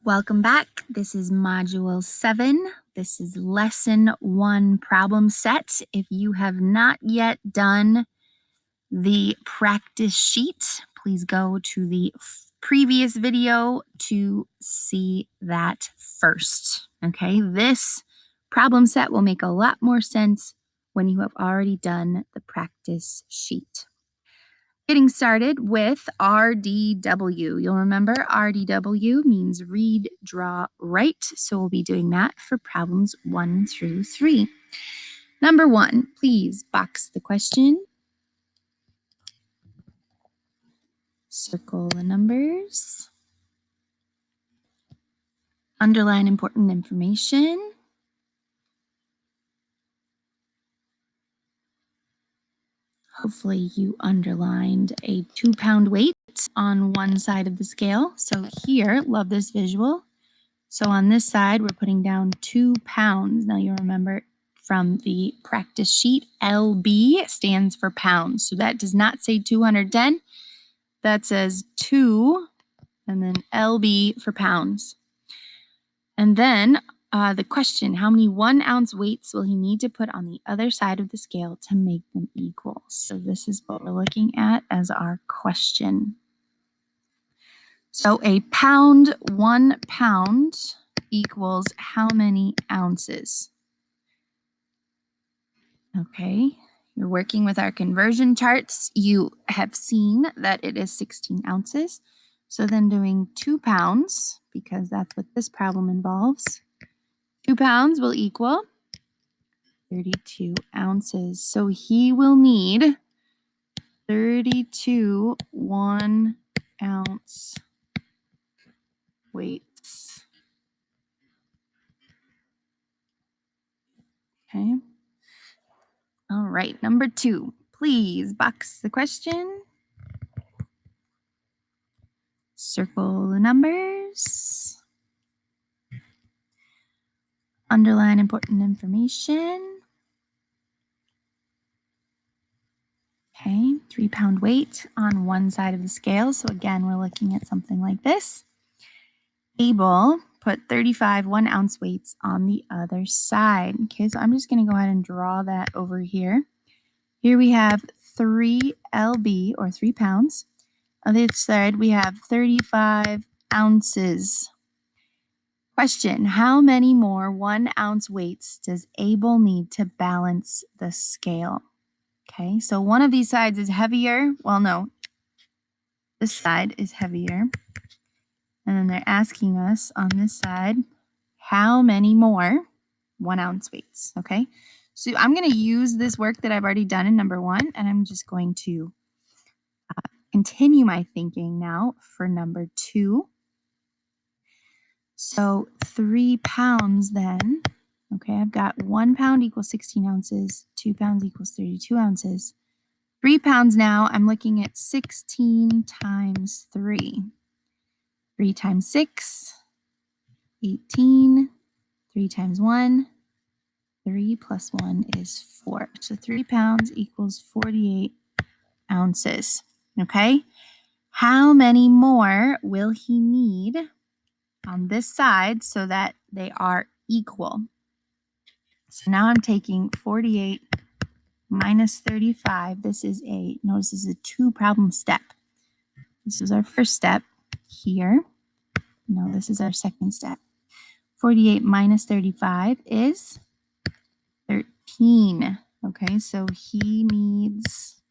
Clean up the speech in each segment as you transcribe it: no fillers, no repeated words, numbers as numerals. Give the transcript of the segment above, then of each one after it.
Welcome back. This is Module 7. This is Lesson 1 problem set. If you have not yet done the practice sheet, please go to the previous video to see that first. Okay, this problem set will make a lot more sense when you have already done the practice sheet. Getting started with RDW. You'll remember RDW means read, draw, write. So we'll be doing that for problems 1 through 3. Number 1, please box the question. Circle the numbers. Underline important information. Hopefully you underlined a 2-pound weight on one side of the scale. So here, love this visual. So on this side, we're putting down 2 pounds. Now you remember from the practice sheet, LB stands for pounds. So that does not say 210. That says 2 and then LB for pounds. And then the question, how many 1-ounce weights will he need to put on the other side of the scale to make them equal? So this is what we're looking at as our question. So a pound, 1 pound equals how many ounces? Okay, you're working with our conversion charts. You have seen that it is 16 ounces. So then doing 2 pounds, because that's what this problem involves, 2 pounds will equal 32 ounces. So he will need 32 1-ounce weights. Okay. All right, number 2. Please box the question. Circle the numbers. Underline important information. Okay, 3-pound weight on one side of the scale. So again, we're looking at something like this. Abel put 35 1-ounce weights on the other side. Okay, so I'm just going to go ahead and draw that over here. Here we have 3 lb or 3 pounds. On the other side, we have 35 ounces. Question, how many more 1-ounce weights does Abel need to balance the scale? Okay, so one of these sides is heavier. Well, no, this side is heavier. And then they're asking us on this side, how many more 1-ounce weights? Okay, so I'm going to use this work that I've already done in number 1, and I'm just going to continue my thinking now for number 2. So 3 pounds then. Okay, I've got 1 pound equals 16 ounces, 2 pounds equals 32 ounces. 3 pounds now, I'm looking at 16 times 3. 3 times 6, 18. 3 times 1, 3 plus 1 is 4. So 3 pounds equals 48 ounces. Okay, how many more will he need on this side so that they are equal? So now I'm taking 48 minus 35. This is notice this is a 2-problem step. This is our first step here. No, this is our second step. 48 minus 35 is 13. Okay, so he needs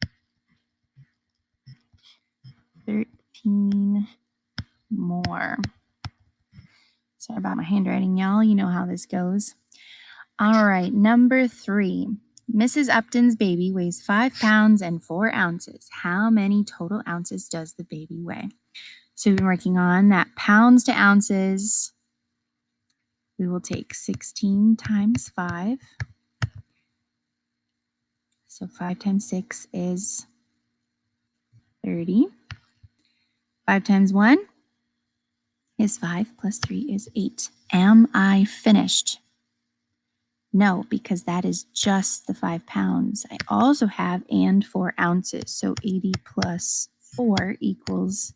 13 more. Sorry about my handwriting, y'all. You know how this goes. All right, number 3. Mrs. Upton's baby weighs 5 pounds and 4 ounces. How many total ounces does the baby weigh? So we've been working on that pounds to ounces. We will take 16 times 5. So 5 times 6 is 30. 5 times 1 is 5 plus 3 is 8. Am I finished? No, because that is just the 5 pounds. I also have and 4 ounces. So 80 plus 4 equals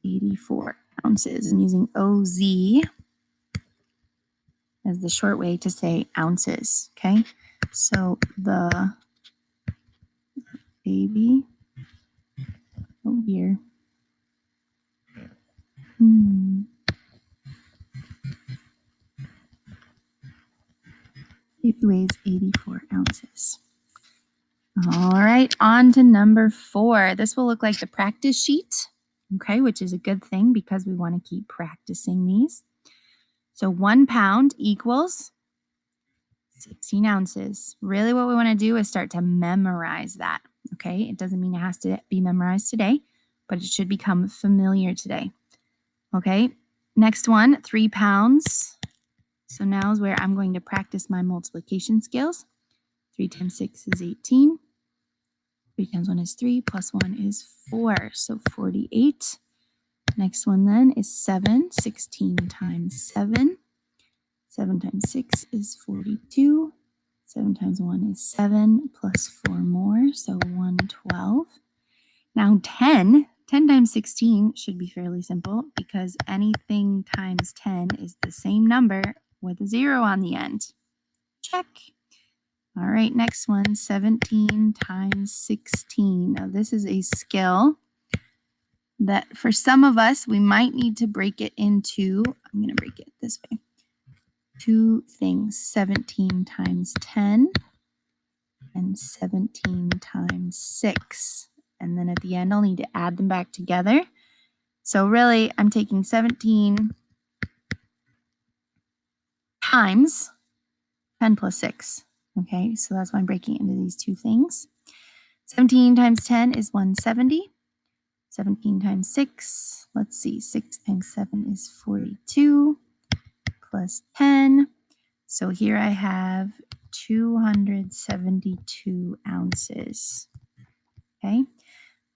84 ounces, and using OZ as the short way to say ounces, okay? So the baby, oh here, baby weighs 84 ounces. All right, on to number 4. This will look like the practice sheet, okay, which is a good thing because we want to keep practicing these. So 1 pound equals 16 ounces. Really what we want to do is start to memorize that, okay? It doesn't mean it has to be memorized today, but it should become familiar today, okay? Next one, 3 pounds. So now is where I'm going to practice my multiplication skills. 3 times 6 is 18. 3 times 1 is 3, plus 1 is 4, so 48. Next one then is 7. 16 times 7. 7 times 6 is 42. 7 times 1 is 7, plus 4 more, so 112. Now 10 times 16 should be fairly simple because anything times 10 is the same number with a 0 on the end. Check. All right, next one, 17 times 16. Now this is a skill that for some of us, we might need to break it into, I'm going to break it this way, 2 things, 17 times 10 and 17 times 6. And then at the end, I'll need to add them back together. So really, I'm taking 17 times 10 plus 6. Okay, so that's why I'm breaking it into these 2 things. 17 times 10 is 170. 17 times 6, let's see, 6 times 7 is 42, plus 10. So here I have 272 ounces. Okay.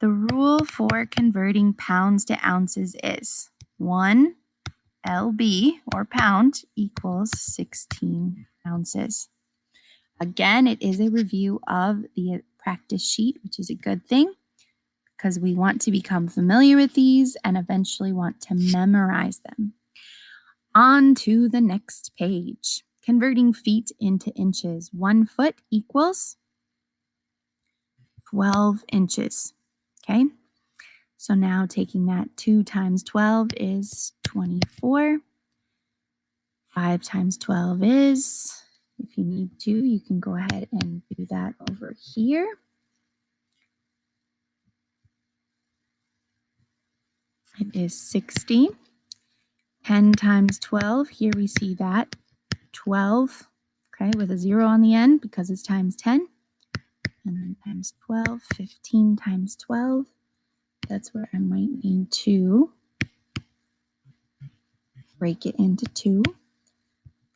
The rule for converting pounds to ounces is 1 lb or pound equals 16 ounces. Again, it is a review of the practice sheet, which is a good thing because we want to become familiar with these and eventually want to memorize them. On to the next page. Converting feet into inches. 1 foot equals 12 inches. Okay, so now taking that 2 times 12 is 24. 5 times 12 is, if you need to, you can go ahead and do that over here. It is 60. 10 times 12, here we see that 12, okay, with a 0 on the end because it's times 10. And then times 12, 15 times 12. That's where I might need to break it into 2.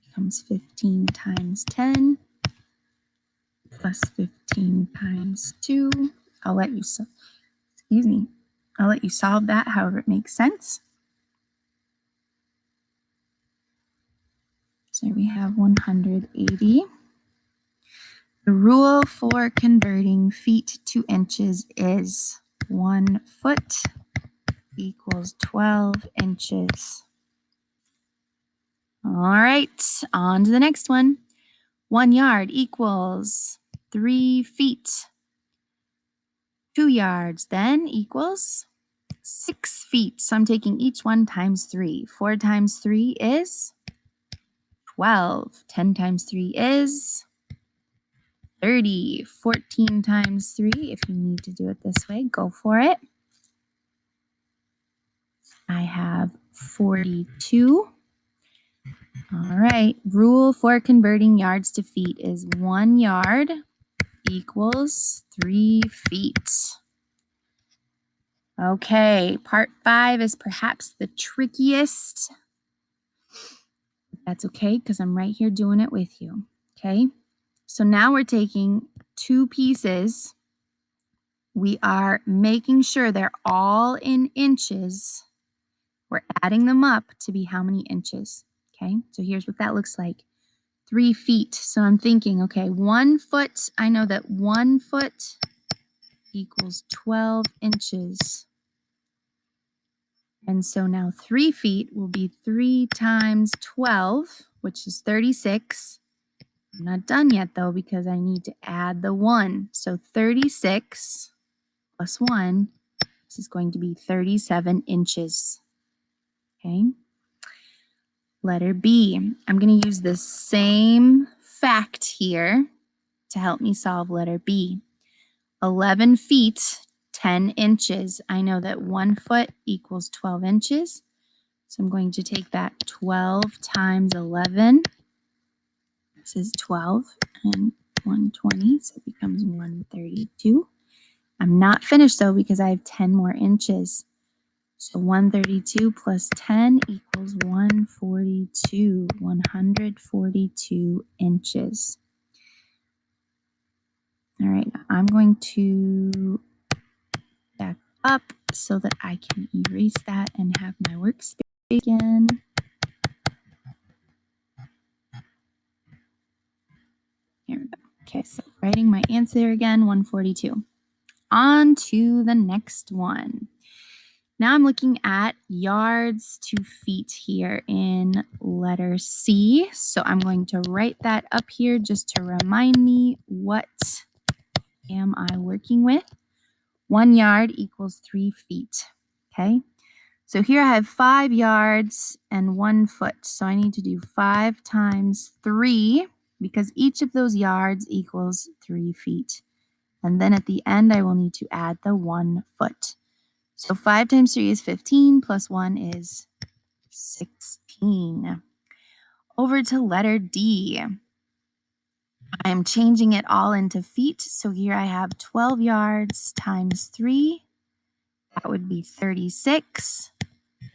Becomes 15 times 10 plus 15 times 2. I'll let you, I'll let you solve that however it makes sense. So we have 180. The rule for converting feet to inches is 1 foot equals 12 inches. All right, on to the next one. 1 yard equals 3 feet. 2 yards then equals 6 feet. So I'm taking each one times 3. 4 times 3 is 12. 10 times 3 is 30. 14 times 3, if you need to do it this way, go for it. I have 42. All right, rule for converting yards to feet is 1 yard equals 3 feet. Okay, part 5 is perhaps the trickiest. That's okay because I'm right here doing it with you. Okay, so now we're taking 2 pieces. We are making sure they're all in inches. We're adding them up to be how many inches. Okay, so here's what that looks like. 3 feet. So I'm thinking, okay, 1 foot. I know that 1 foot equals 12 inches. And so now 3 feet will be 3 times 12, which is 36. I'm not done yet though because I need to add the 1. So 36 plus 1, this is going to be 37 inches. Okay. Letter B. I'm going to use the same fact here to help me solve letter B. 11 feet, 10 inches. I know that 1 foot equals 12 inches. So I'm going to take that 12 times 11. This is 12 and 120, so it becomes 132. I'm not finished though because I have 10 more inches. So 132 plus 10 equals 142, 142 inches. All right, I'm going to back up so that I can erase that and have my workspace again. Here we go. Okay, so writing my answer again, 142. On to the next one. Now I'm looking at yards to feet here in letter C. So I'm going to write that up here just to remind me what am I working with. 1 yard equals 3 feet. Okay. So here I have 5 yards and 1 foot. So I need to do 5 times 3 because each of those yards equals 3 feet. And then at the end, I will need to add the 1 foot. So 5 times 3 is 15, plus 1 is 16. Over to letter D. I'm changing it all into feet. So here I have 12 yards times 3. That would be 36.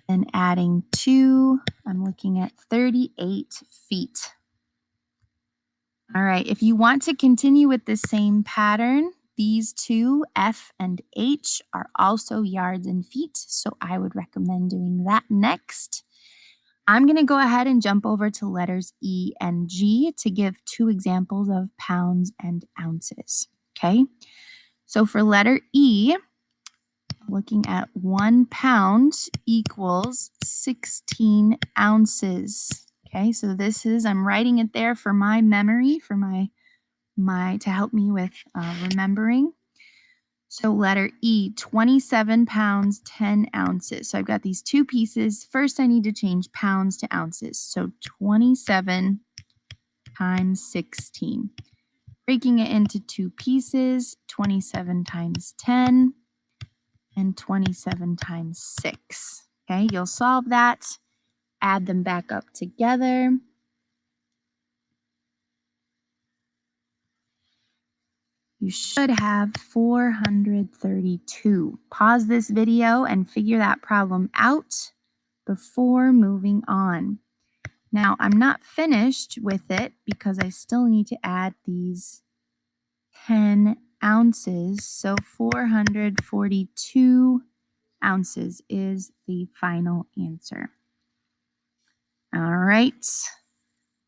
And adding 2, I'm looking at 38 feet. All right, if you want to continue with the same pattern, these two, F and H, are also yards and feet, so I would recommend doing that next. I'm going to go ahead and jump over to letters E and G to give 2 examples of pounds and ounces, okay? So for letter E, looking at 1 pound equals 16 ounces. Okay, so this is, I'm writing it there for my memory, for my to help me with remembering. So letter E, 27 pounds, 10 ounces. So I've got these 2 pieces. First, I need to change pounds to ounces. So 27 times 16. Breaking it into 2 pieces, 27 times 10. And 27 times 6. Okay, you'll solve that, add them back up together. You should have 432. Pause this video and figure that problem out before moving on. Now, I'm not finished with it because I still need to add these 10 ounces. So 442 ounces is the final answer. All right,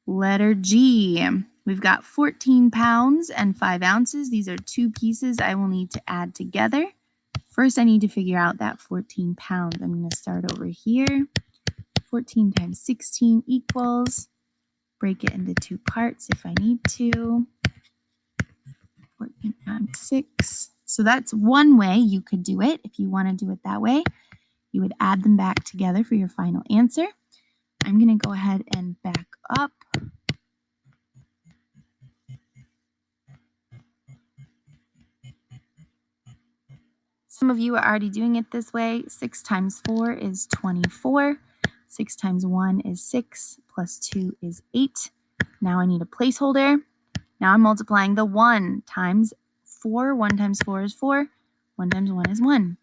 letter G. We've got 14 pounds and 5 ounces. These are 2 pieces I will need to add together. First, I need to figure out that 14 pounds. I'm going to start over here. 14 times 16 equals, break it into 2 parts if I need to. 14 times 6. So that's one way you could do it. If you want to do it that way, you would add them back together for your final answer. I'm going to go ahead and back up. Some of you are already doing it this way. 6 times 4 is 24. 6 times 1 is 6, plus 2 is 8. Now I need a placeholder. Now I'm multiplying the 1 times 4. 1 times 4 is 4. 1 times 1 is 1.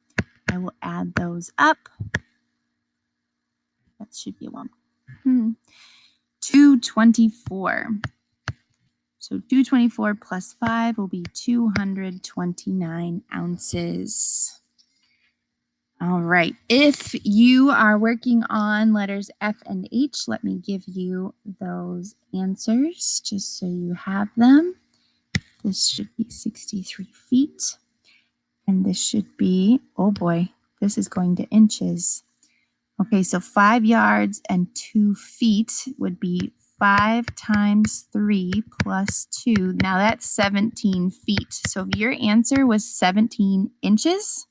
I will add those up. That should be a 1. 224. So 224 plus 5 will be 229 ounces. All right, if you are working on letters F and H, let me give you those answers just so you have them. This should be 63 feet. And this should be, oh boy, this is going to inches. Okay, so 5 yards and 2 feet would be 5 times 3 plus 2. Now that's 17 feet. So if your answer was 17 inches,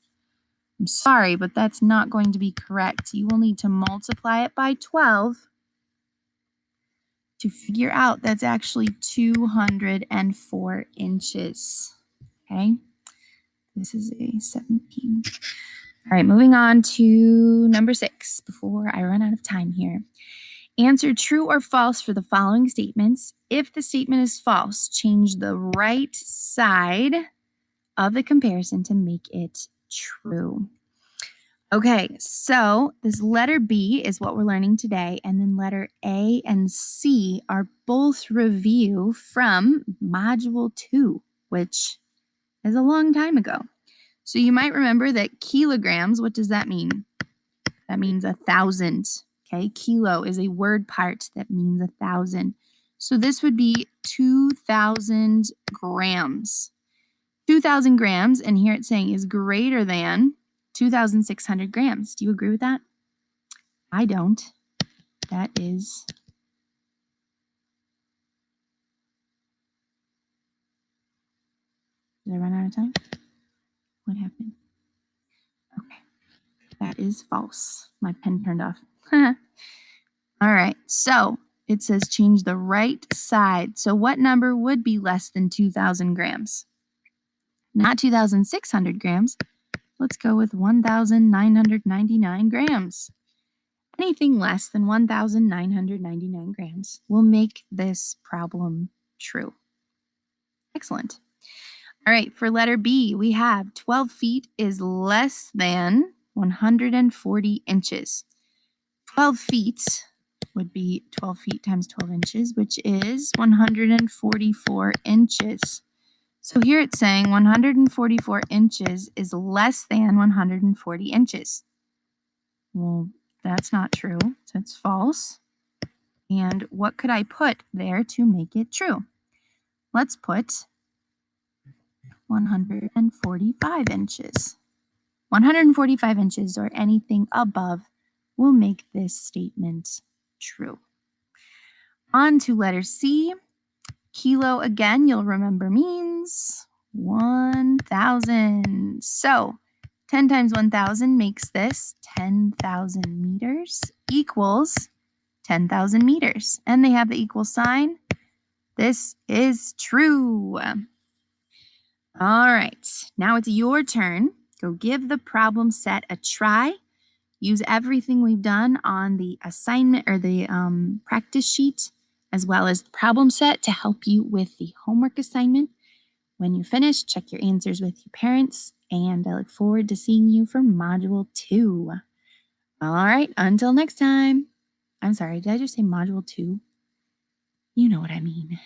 I'm sorry, but that's not going to be correct. You will need to multiply it by 12 to figure out that's actually 204 inches. Okay, this is a 17. All right, moving on to number 6 before I run out of time here. Answer true or false for the following statements. If the statement is false, change the right side of the comparison to make it true. Okay, so this letter B is what we're learning today, and then letter A and C are both review from Module 2, which is a long time ago. So you might remember that kilograms, what does that mean? That means 1,000. Okay, kilo is a word part that means 1,000. So this would be 2,000 grams. 2,000 grams, and here it's saying is greater than 2,600 grams. Do you agree with that? I don't. That is... Did I run out of time? What happened? Okay, that is false. My pen turned off. All right, so it says change the right side. So what number would be less than 2,000 grams? Not 2,600 grams. Let's go with 1,999 grams. Anything less than 1,999 grams will make this problem true. Excellent. All right, for letter B, we have 12 feet is less than 140 inches. 12 feet would be 12 feet times 12 inches, which is 144 inches. So here it's saying 144 inches is less than 140 inches. Well, that's not true. So it's false. And what could I put there to make it true? Let's put 145 inches. 145 inches or anything above will make this statement true. On to letter C. Kilo, again, you'll remember means 1,000. So 10 times 1,000 makes this 10,000 meters equals 10,000 meters. And they have the equal sign. This is true. All right, now it's your turn. Go give the problem set a try. Use everything we've done on the assignment or the practice sheet, as well as the problem set to help you with the homework assignment. When you finish, check your answers with your parents, and I look forward to seeing you for Module 2. All right, until next time. I'm sorry, did I just say Module 2? You know what I mean.